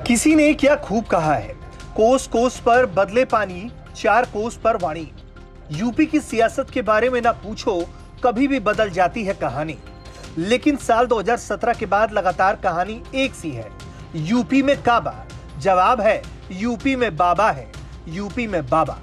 किसी ने क्या खूब कहा है, कोस कोस पर बदले पानी, चार कोस पर वाणी। यूपी की सियासत के बारे में ना पूछो, कभी भी बदल जाती है कहानी। लेकिन साल 2017 के बाद लगातार कहानी एक सी है। यूपी में काबा, जवाब है यूपी में बाबा है, यूपी में बाबा।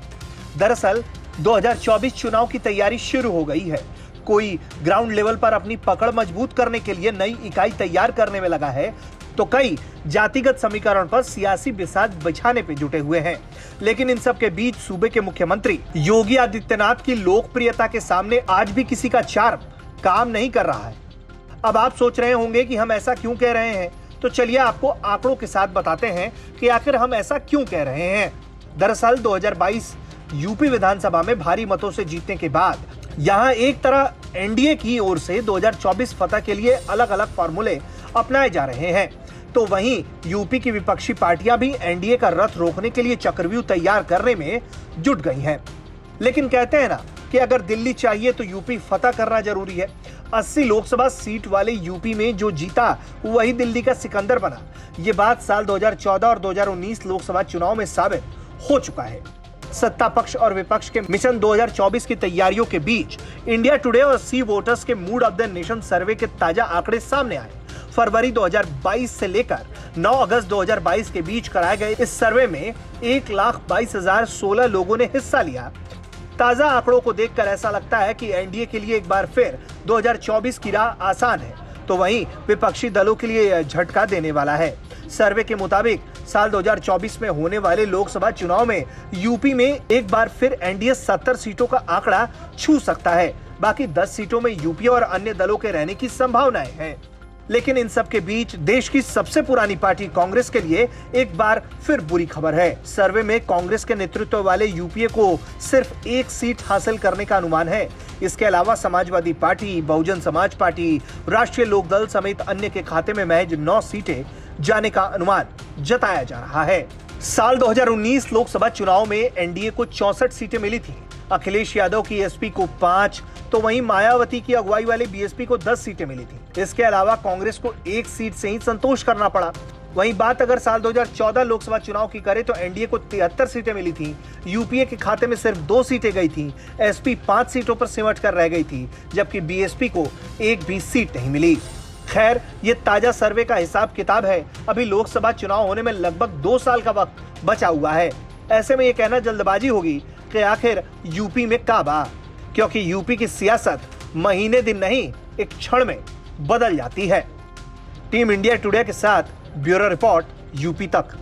दरअसल 2024 चुनाव की तैयारी शुरू हो गई है। कोई ग्राउंड लेवल पर अपनी पकड़ मजबूत करने के लिए नई इकाई तैयार करने में लगा है, तो कई जातिगत समीकरण पर सियासी बिसात बिछाने पे जुटे हुए हैं। लेकिन इन सब के बीच सूबे के मुख्यमंत्री योगी आदित्यनाथ की लोकप्रियता के सामने आज भी किसी का चार्म काम नहीं कर रहा है। अब आप सोच रहे होंगे कि हम ऐसा क्यों कह रहे हैं, तो चलिए आपको आंकड़ों के साथ बताते हैं कि आखिर हम ऐसा क्यों कह रहे हैं। दरअसल 2022 यूपी विधानसभा में भारी मतों से जीतने के बाद यहां एक तरह एनडीए की ओर से 2024 फतह के लिए अलग अलग फॉर्मूले अपनाए जा रहे हैं, तो वहीं यूपी की विपक्षी पार्टियां भी एनडीए का रथ रोकने के लिए चक्रव्यूह तैयार करने में जुट गई हैं। लेकिन कहते हैं ना कि अगर दिल्ली चाहिए तो यूपी फतह करना जरूरी है। 80 लोकसभा सीट वाले यूपी में जो जीता वही दिल्ली का सिकंदर बना। ये बात साल 2014 और 2019 लोकसभा चुनाव में साबित हो चुका है। सत्ता पक्ष और विपक्ष के मिशन 2024 की तैयारियों के बीच इंडिया टुडे और सी वोटर्स के मूड ऑफ द नेशन सर्वे के ताजा आंकड़े सामने आए। फरवरी 2022 से लेकर 9 अगस्त 2022 के बीच कराए गए इस सर्वे में 1,22,016 लोगों ने हिस्सा लिया। ताजा आंकड़ों को देखकर ऐसा लगता है कि एनडीए के लिए एक बार फिर 2024 की राह आसान है, तो वहीं विपक्षी दलों के लिए झटका देने वाला है। सर्वे के मुताबिक साल 2024 में होने वाले लोकसभा चुनाव में यूपी में एक बार फिर एनडीए 70 सीटों का आंकड़ा छू सकता है। बाकी 10 सीटों में यूपी और अन्य दलों के रहने की संभावनाएं हैं। लेकिन इन सब के बीच देश की सबसे पुरानी पार्टी कांग्रेस के लिए एक बार फिर बुरी खबर है। सर्वे में कांग्रेस के नेतृत्व वाले यूपीए को सिर्फ एक सीट हासिल करने का अनुमान है। इसके अलावा समाजवादी पार्टी, बहुजन समाज पार्टी, राष्ट्रीय लोकदल समेत अन्य के खाते में महज 9 सीटें जाने का अनुमान जताया जा रहा है। साल 2019 लोकसभा चुनाव में एनडीए को 64 सीटें मिली थी। अखिलेश यादव की एसपी को 5, तो वहीं मायावती की अगुवाई वाले बीएसपी को 10 सीटें मिली थी। इसके अलावा कांग्रेस को एक सीट से ही संतोष करना पड़ा। वहीं बात अगर साल 2014 लोकसभा चुनाव की करें तो एनडीए को 73 सीटें मिली थी। यूपीए के खाते में सिर्फ 2 सीटें गई थी। एसपी 5 सीटों पर सिमट कर रह गई थी, जबकि बीएसपी को एक भी सीट नहीं मिली। खैर, ये ताजा सर्वे का हिसाब किताब है। अभी लोकसभा चुनाव होने में लगभग 2 साल का वक्त बचा हुआ है। ऐसे में ये कहना जल्दबाजी होगी कि आखिर यूपी में काबा, क्योंकि यूपी की सियासत महीने दिन नहीं, एक क्षण में बदल जाती है। टीम इंडिया टुडे के साथ ब्यूरो रिपोर्ट यूपी तक।